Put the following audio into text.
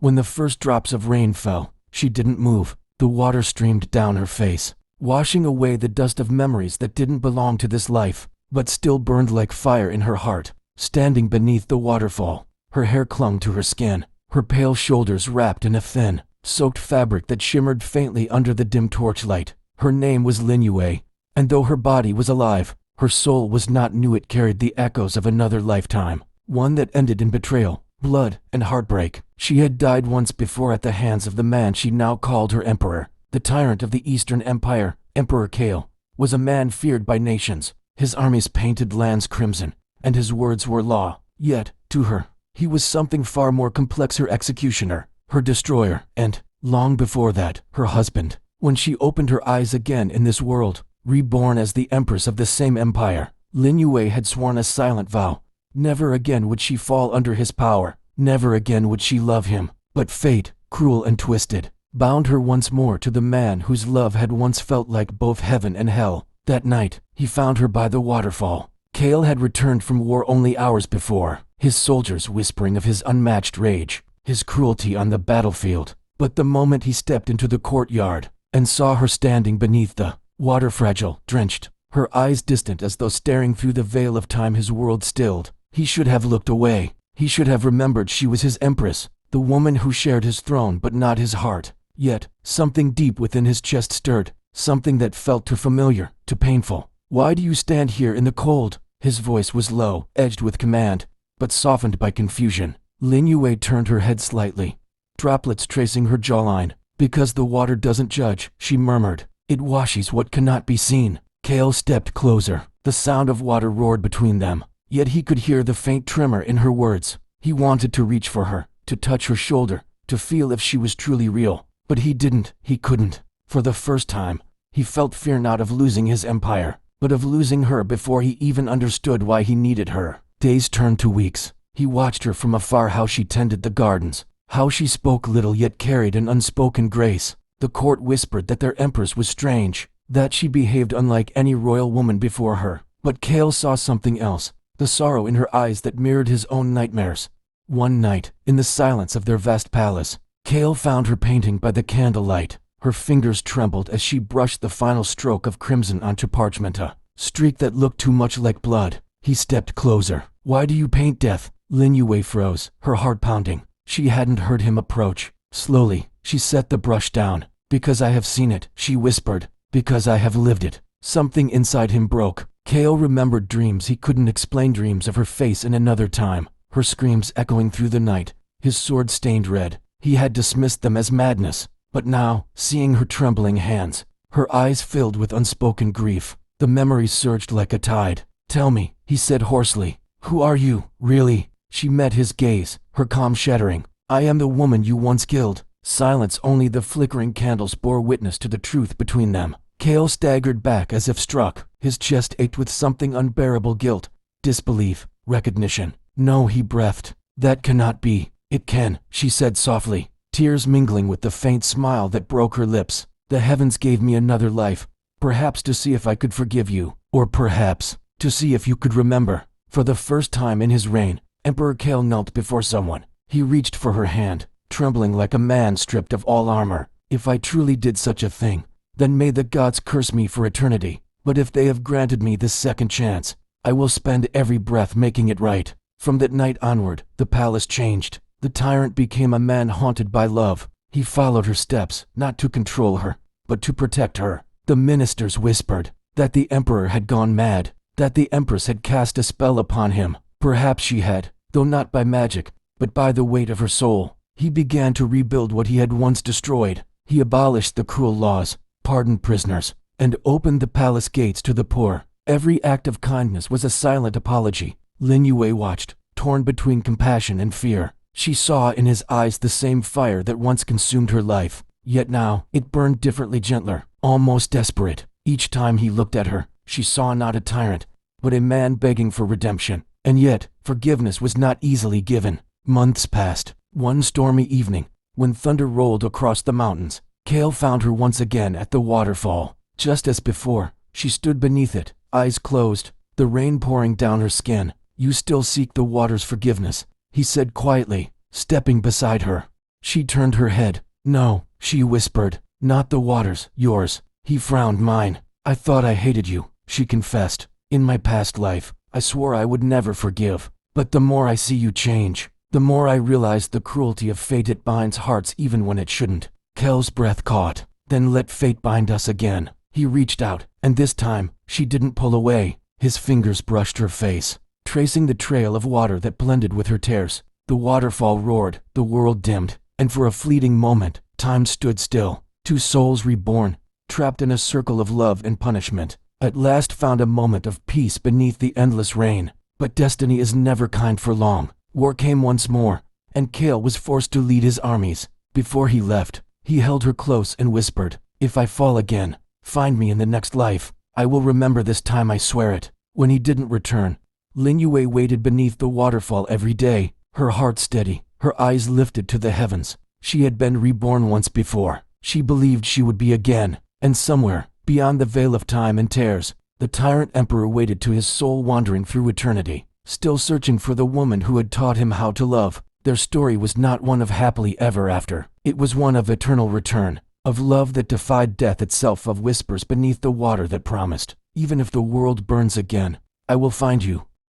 When the first drops of rain fell, she didn't move. The water streamed down her face, washing away the dust of memories that didn't belong to this life, but still burned like fire in her heart. Standing beneath the waterfall, her hair clung to her skin, her pale shoulders wrapped in a thin, soaked fabric that shimmered faintly under the dim torchlight. Her name was Lin Yue, and though her body was alive, her soul was not new. It carried the echoes of another lifetime, one that ended in betrayal, blood, and heartbreak. She had died once before at the hands of the man she now called her emperor. The tyrant of the Eastern Empire, Emperor Kale, was a man feared by nations. His armies painted lands crimson, and his words were law. Yet, to her, he was something far more complex: her executioner, her destroyer, and, long before that, her husband. When she opened her eyes again in this world, reborn as the Empress of the same empire, Lin Yue had sworn a silent vow. Never again would she fall under his power. Never again would she love him. But fate, cruel and twisted, bound her once more to the man whose love had once felt like both heaven and hell. That night, he found her by the waterfall. Kale had returned from war only hours before, his soldiers whispering of his unmatched rage, his cruelty on the battlefield. But the moment he stepped into the courtyard and saw her standing beneath the water, fragile, drenched, her eyes distant as though staring through the veil of time, his world stilled. He should have looked away. He should have remembered she was his empress, the woman who shared his throne but not his heart. Yet, something deep within his chest stirred, something that felt too familiar, too painful. "Why do you stand here in the cold?" His voice was low, edged with command, but softened by confusion. Lin Yue turned her head slightly, droplets tracing her jawline. "Because the water doesn't judge," she murmured. "It washes what cannot be seen." Kale stepped closer. The sound of water roared between them, yet he could hear the faint tremor in her words. He wanted to reach for her, to touch her shoulder, to feel if she was truly real. But he didn't, he couldn't. For the first time, he felt fear, not of losing his empire, but of losing her before he even understood why he needed her. Days turned to weeks. He watched her from afar, how she tended the gardens, how she spoke little yet carried an unspoken grace. The court whispered that their empress was strange, that she behaved unlike any royal woman before her. But Kale saw something else, the sorrow in her eyes that mirrored his own nightmares. One night, in the silence of their vast palace, Kale found her painting by the candlelight. Her fingers trembled as she brushed the final stroke of crimson onto parchment, a streak that looked too much like blood. He stepped closer. "Why do you paint death?" Lin Yue froze, her heart pounding. She hadn't heard him approach. Slowly, she set the brush down. "Because I have seen it," she whispered. "Because I have lived it." Something inside him broke. Kale remembered dreams he couldn't explain, dreams of her face in another time, her screams echoing through the night, his sword stained red. He had dismissed them as madness, but now, seeing her trembling hands, her eyes filled with unspoken grief, the memories surged like a tide. "Tell me," he said hoarsely, "who are you, really?" She met his gaze, her calm shattering. "I am the woman you once killed." Silence, only the flickering candles bore witness to the truth between them. Kale staggered back as if struck. His chest ached with something unbearable: guilt, disbelief, recognition. "No," he breathed. "That cannot be." "It can," she said softly, tears mingling with the faint smile that broke her lips. "The heavens gave me another life, perhaps to see if I could forgive you, or perhaps to see if you could remember." For the first time in his reign, Emperor Kale knelt before someone. He reached for her hand, trembling like a man stripped of all armor. "If I truly did such a thing, then may the gods curse me for eternity. But if they have granted me this second chance, I will spend every breath making it right." From that night onward, the palace changed. The tyrant became a man haunted by love. He followed her steps, not to control her, but to protect her. The ministers whispered that the emperor had gone mad, that the empress had cast a spell upon him. Perhaps she had, though not by magic, but by the weight of her soul. He began to rebuild what he had once destroyed. He abolished the cruel laws, pardoned prisoners, and opened the palace gates to the poor. Every act of kindness was a silent apology. Lin Yue watched, torn between compassion and fear. She saw in his eyes the same fire that once consumed her life, yet now it burned differently, gentler, almost desperate. Each time he looked at her, she saw not a tyrant, but a man begging for redemption. And yet, forgiveness was not easily given. Months passed. One stormy evening, when thunder rolled across the mountains, Kale found her once again at the waterfall. Just as before, she stood beneath it, eyes closed, the rain pouring down her skin. "You still seek the water's forgiveness," he said quietly, stepping beside her. She turned her head. No, she whispered. Not the waters, yours. He frowned. Mine. I thought I hated you, she confessed. In my past life, I swore I would never forgive. But the more I see you change, the more I realize the cruelty of fate. It binds hearts even when it shouldn't. Kel's breath caught. Then let fate bind us again. He reached out, and this time, she didn't pull away. His fingers brushed her face, tracing the trail of water that blended with her tears. The waterfall roared, the world dimmed, and for a fleeting moment, time stood still. Two souls reborn, trapped in a circle of love and punishment, at last found a moment of peace beneath the endless rain. But destiny is never kind for long. War came once more, and Kale was forced to lead his armies. Before he left, he held her close and whispered, "If I fall again, find me in the next life. I will remember this time, I swear it." When he didn't return, Lin Yue waited beneath the waterfall every day, her heart steady, her eyes lifted to the heavens. She had been reborn once before. She believed she would be again, and somewhere, beyond the veil of time and tears, the Tyrant Emperor waited to his soul, wandering through eternity, still searching for the woman who had taught him how to love. Their story was not one of happily ever after. It was one of eternal return, of love that defied death itself, of whispers beneath the water that promised, "Even if the world burns again, I will find you."